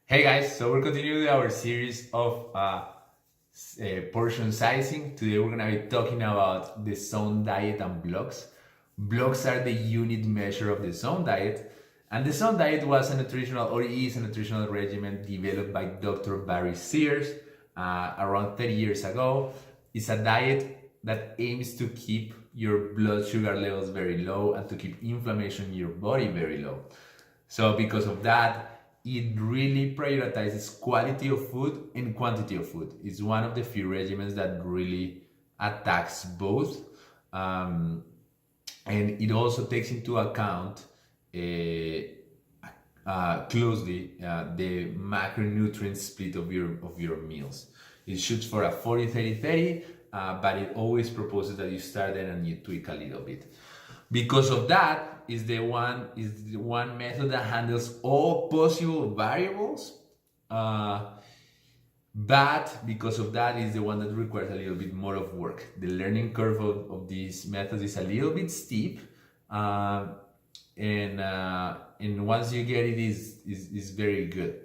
Hey guys, so we're continuing our series of portion sizing. Today we're gonna be talking about the zone diet and blocks. Blocks are the unit measure of the zone diet, and the zone diet was a nutritional or is a nutritional regimen developed by Dr. Barry Sears around 30 years ago. It's a diet that aims to keep your blood sugar levels very low and to keep inflammation in your body very low. So because of that, it really prioritizes quality of food and quantity of food. It's one of the few regimens that really attacks both. And it also takes into account closely the macronutrient split of your meals. It shoots for a 40-30-30, but it always proposes that you start there and you tweak a little bit. Because of that, is the one method that handles all possible variables. But because of that, is the one that requires a little bit more of work. The learning curve of these methods is a little bit steep, and once you get it, is very good.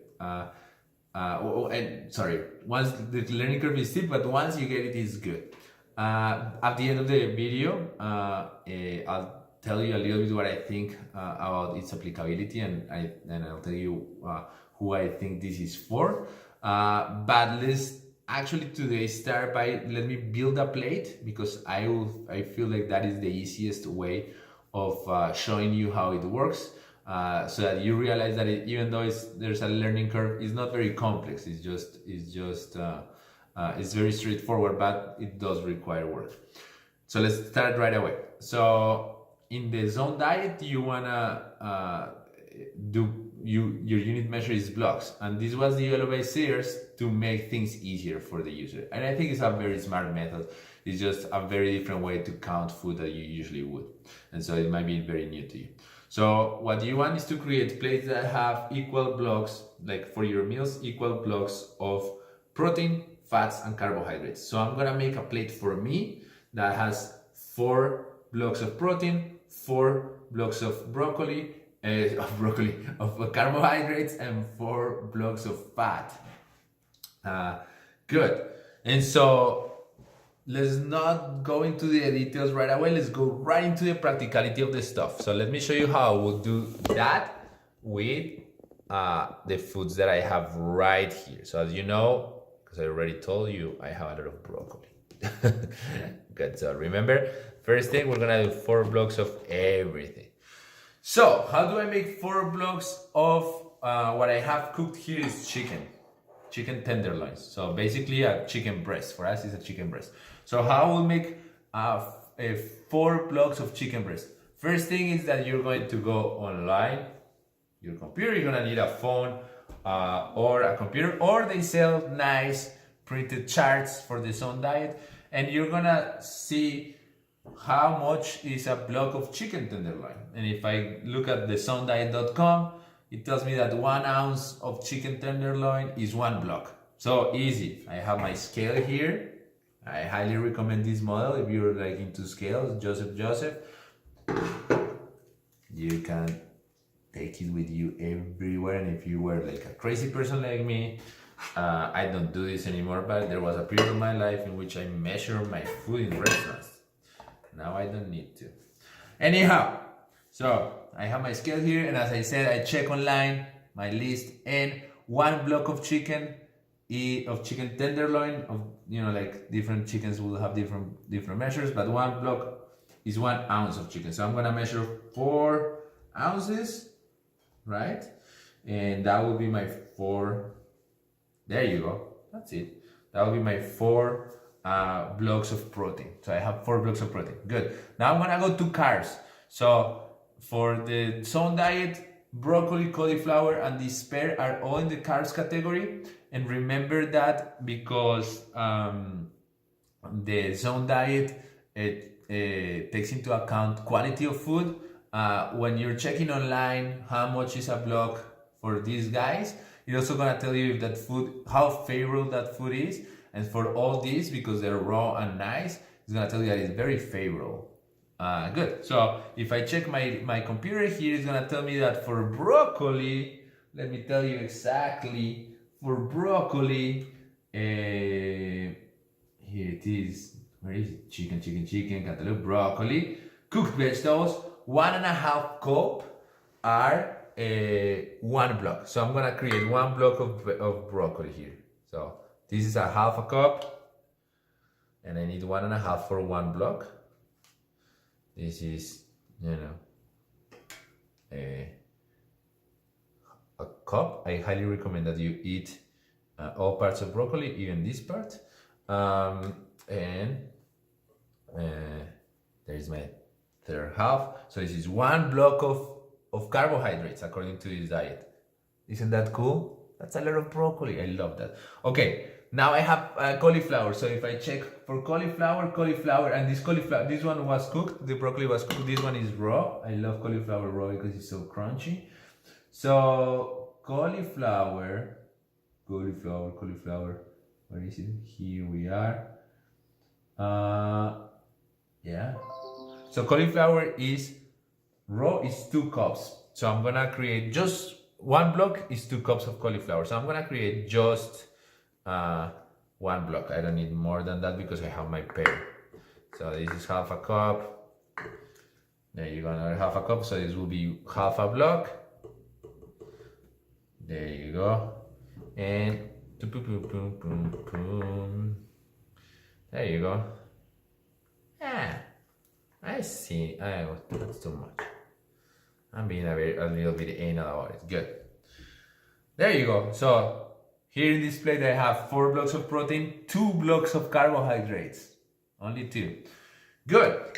Once the learning curve is steep, but once you get it, is good. At the end of the video, I'll tell you a little bit what I think about its applicability, and I'll tell you who I think this is for. But let's actually today start by let me build a plate, because I feel like that is the easiest way of showing you how it works, so that you realize that even though there's a learning curve, it's not very complex. It's very straightforward, but it does require work. So let's start right away. So in the zone diet, you wanna your unit measure is blocks, and this was developed by Sears to make things easier for the user. And I think it's a very smart method. It's just a very different way to count food that you usually would, and so it might be very new to you. So what you want is to create plates that have equal blocks, like for your meals, equal blocks of protein, fats, and carbohydrates. So I'm gonna make a plate for me that has 4 blocks of protein, 4 blocks of of carbohydrates, and 4 blocks of fat. Good. And so let's not go into the details right away. Let's go right into the practicality of the stuff. So let me show you how I will do that with the foods that I have right here. So as you know, because I already told you, I have a lot of broccoli. Good. So remember, first thing, we're gonna do 4 blocks of everything. So how do I make 4 blocks of what I have cooked here is chicken tenderloins. So basically a chicken breast. For us, it's a chicken breast. So how I will make 4 blocks of chicken breast. First thing is that you're going to go online, your computer. You're gonna need a phone or a computer, or they sell nice printed charts for the zone diet, and you're gonna see how much is a block of chicken tenderloin. And if I look at the zonediet.com, it tells me that 1 ounce of chicken tenderloin is 1 block. So easy. I have my scale here. I highly recommend this model if you're like into scales. Joseph. You can take it with you everywhere. And if you were like a crazy person like me, I don't do this anymore, but there was a period of my life in which I measured my food in restaurants. Now I don't need to. Anyhow, so I have my scale here, and as I said, I check online my list, and 1 block of chicken tenderloin, of like different chickens will have different measures, but 1 block is 1 ounce of chicken. So I'm gonna measure 4 ounces, right? And that will be my 4. There you go. That's it. That will be my 4 blocks of protein. So I have 4 blocks of protein. Good. Now I'm gonna go to carbs. So for the zone diet, broccoli, cauliflower, and despair are all in the carbs category. And remember that because the zone diet, it takes into account quality of food. When you're checking online how much is a block for these guys, it's also gonna tell you if that food, how favorable that food is. And for all these, because they're raw and nice, it's gonna tell you that it's very favorable. Good. So if I check my computer here, it's gonna tell me that for broccoli, let me tell you exactly. For broccoli, here it is. Where is it? Chicken, cantaloupe, broccoli, cooked vegetables. 1.5 cup are 1 block. So I'm gonna create 1 block of broccoli here. So this is 1/2 cup, and I need 1.5 for 1 block. This is, you know, a cup. I highly recommend that you eat all parts of broccoli, even this part. And there's my third half. So this is 1 block of carbohydrates according to this diet. Isn't that cool? That's a lot of broccoli. I love that. Okay, now I have cauliflower. So if I check for cauliflower, and this cauliflower, this one was cooked, the broccoli was cooked, this one is raw. I love cauliflower raw because it's so crunchy. So cauliflower, where is it? Here we are. Yeah. So cauliflower is raw is 2 cups. So I'm gonna create just 1 block is 2 cups of cauliflower. So I'm gonna create just 1 block. I don't need more than that because I have my pear. So this is 1/2 cup. There you go, another 1/2 cup. So this will be 1/2 block. There you go. And there you go. Yeah, I see. That's too much. I'm being a little bit anal about it. Good. There you go. So here in this plate I have 4 blocks of protein, 2 blocks of carbohydrates. Only 2. Good.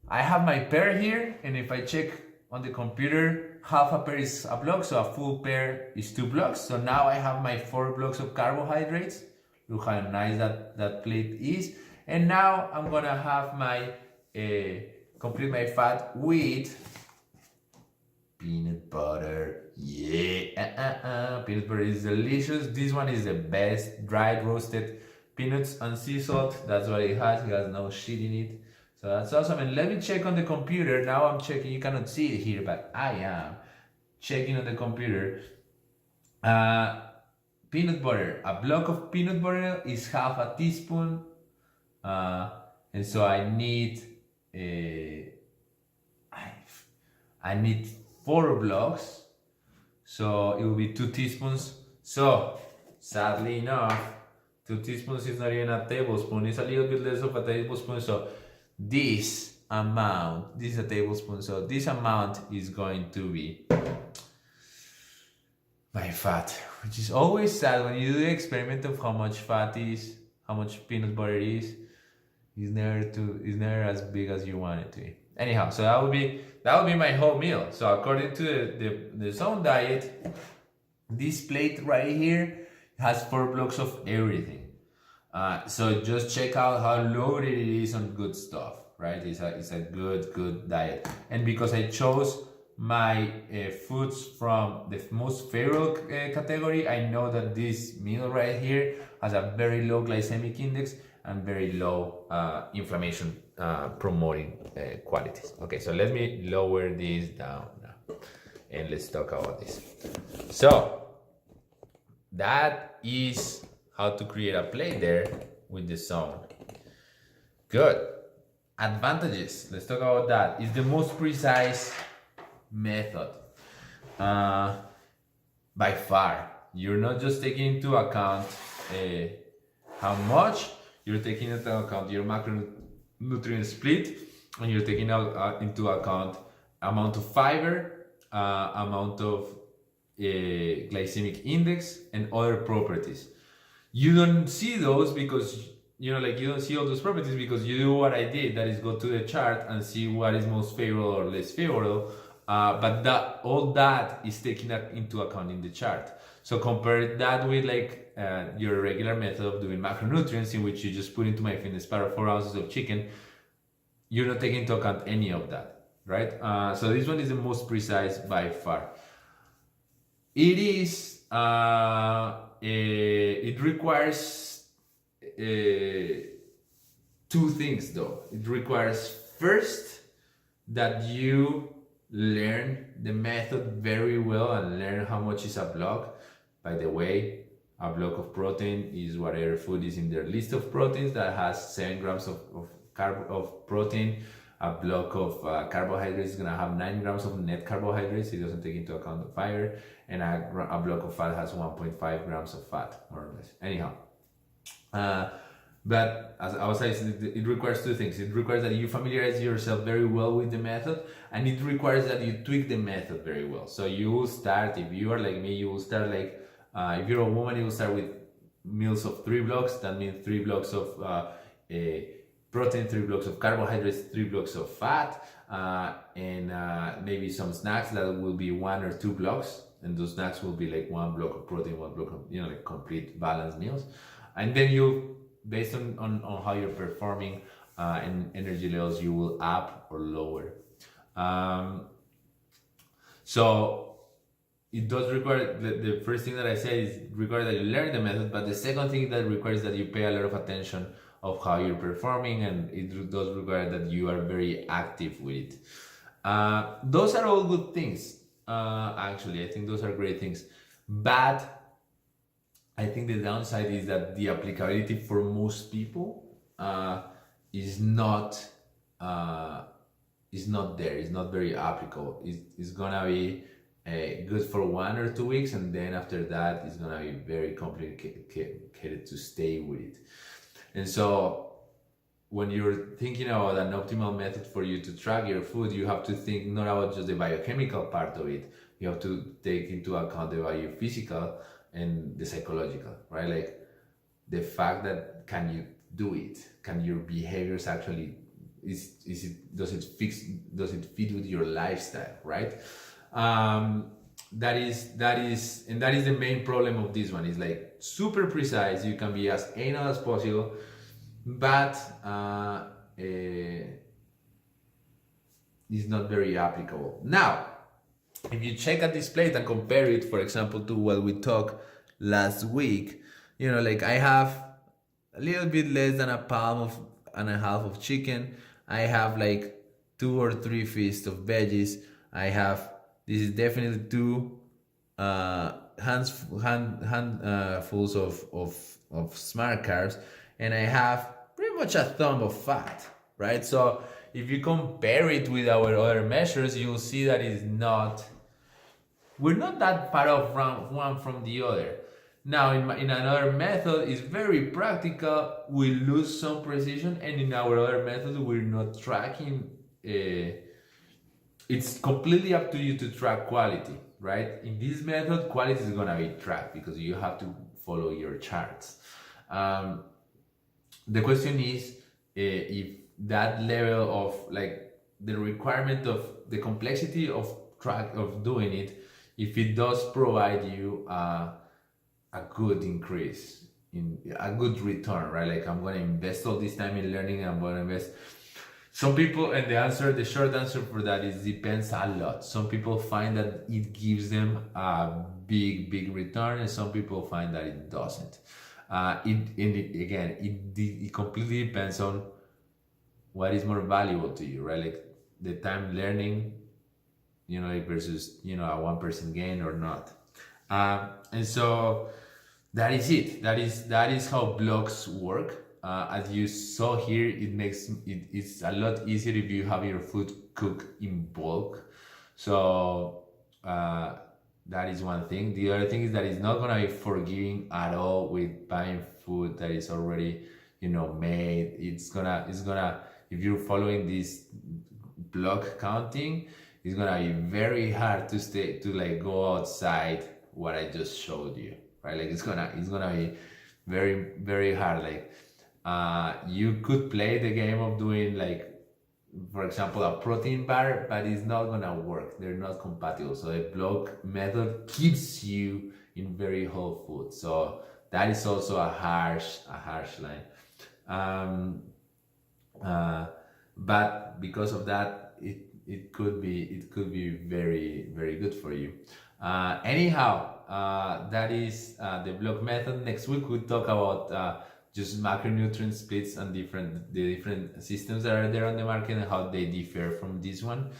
I have my pear here, and if I check on the computer, 1/2 a pear is a block, so a full pear is 2 blocks. So now I have my 4 blocks of carbohydrates. Look how nice that plate is. And now I'm gonna have my complete my fat with peanut butter. Yeah, peanut butter is delicious. This one is the best, dried roasted peanuts and sea salt. That's what it has. It has no shit in it. So that's awesome. And let me check on the computer. Now I'm checking. You cannot see it here, but I am checking on the computer. Peanut butter. A block of peanut butter is 1/2 teaspoon. And so I need 4 blocks. So it will be 2 teaspoons. So sadly enough, 2 teaspoons is not even a tablespoon. It's a little bit less of a tablespoon. So this amount, this is a tablespoon. So this amount is going to be my fat, which is always sad when you do the experiment of how much fat is, how much peanut butter is. It's never as big as you want it to be. Anyhow, so that would be my whole meal. So according to the zone diet, this plate right here has 4 blocks of everything. So just check out how loaded it is on good stuff, right? It's a good diet. And because I chose my foods from the most favorable category, I know that this meal right here has a very low glycemic index and very low inflammation promoting qualities. Okay, so let me lower this down now and let's talk about this. So that is how to create a plate there with the zone. Good. Advantages, let's talk about that. It's the most precise method by far. You're not just taking into account how much, you're taking into account your macronutrient split, and you're taking into account amount of fiber, amount of glycemic index, and other properties. You don't see those because you don't see all those properties because you do what I did, that is go to the chart and see what is most favorable or less favorable. But all that is taken into account in the chart. So compare that with your regular method of doing macronutrients, in which you just put into MyFitnessPal 4 ounces of chicken. You're not taking into account any of that, right? So this one is the most precise by far. It is. It requires 2 things though. It requires first that you learn the method very well and learn how much is a block. By the way, a block of protein is whatever food is in their list of proteins that has 7 grams of protein. A block of carbohydrates is gonna have 9 grams of net carbohydrates. It doesn't take into account the fiber. And a block of fat has 1.5 grams of fat, more or less. Anyhow, but as I was saying, it requires two things. It requires that you familiarize yourself very well with the method, and it requires that you tweak the method very well. So you will start, if you are like me, you will start like, if you're a woman, you will start with meals of 3 blocks. That means 3 blocks of protein, 3 blocks of carbohydrates, 3 blocks of fat, and maybe some snacks that will be 1 or 2 blocks. And those snacks will be like 1 block of protein, 1 block of, like complete balanced meals. And then you, based on how you're performing and energy levels, you will up or lower. So it does require, the first thing that I said is require that you learn the method, but the second thing that requires that you pay a lot of attention of how you're performing, and it does require that you are very active with it. Those are all good things. Actually, I think those are great things. But I think the downside is that the applicability for most people is not there. It's not very applicable. It's gonna be good for 1 or 2 weeks, and then after that, it's gonna be very complicated to stay with it. And so, when you're thinking about an optimal method for you to track your food, you have to think not about just the biochemical part of it. You have to take into account the biophysical and the psychological, right? Like the fact that can you do it? Can your behaviors actually does it fit with your lifestyle, right? That is the main problem of this one. Is like super precise. You can be as anal as possible, but it's not very applicable. Now, if you check at this plate and compare it, for example, to what we talked last week, like I have a little bit less than a pound and a half of chicken. I have like 2 or 3 feasts of veggies. This is definitely 2 handfuls of smart carbs, and I have pretty much a thumb of fat, right? So if you compare it with our other measures, you'll see that we're not that far off one from the other. Now, in another method, it's very practical. We lose some precision, and in our other method, we're not tracking. It's completely up to you to track quality, right? In this method, quality is gonna be tracked because you have to follow your charts. The question is if that level of like the requirement of the complexity of doing it, if it does provide you a good increase in a good return, right? Like I'm going to invest all this time in learning, and I'm going to invest. Some people, and the short answer for that is depends a lot. Some people find that it gives them a big return, and some people find that it doesn't. It completely depends on what is more valuable to you, right? Like the time learning, versus a 1% gain or not. And so that is it. That is how blocks work. As you saw here, it's a lot easier if you have your food cooked in bulk. So that is one thing. The other thing is that it's not gonna be forgiving at all with buying food that is already made. It's gonna if you're following this block counting, it's gonna be very hard to go outside what I just showed you, right? Like it's gonna be very, very hard. Like you could play the game of doing for example, a protein bar, but it's not gonna work. They're not compatible. So the block method keeps you in very whole food. So that is also a harsh line. But because of that, it could be very, very good for you. Anyhow, that is the block method. Next week we'll talk about just macronutrient splits and the different systems that are there on the market and how they differ from this one.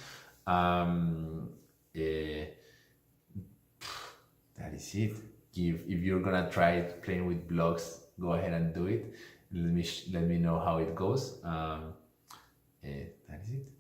Eh, that is it. If you're gonna try playing with blocks, go ahead and do it. Let me know how it goes. That is it.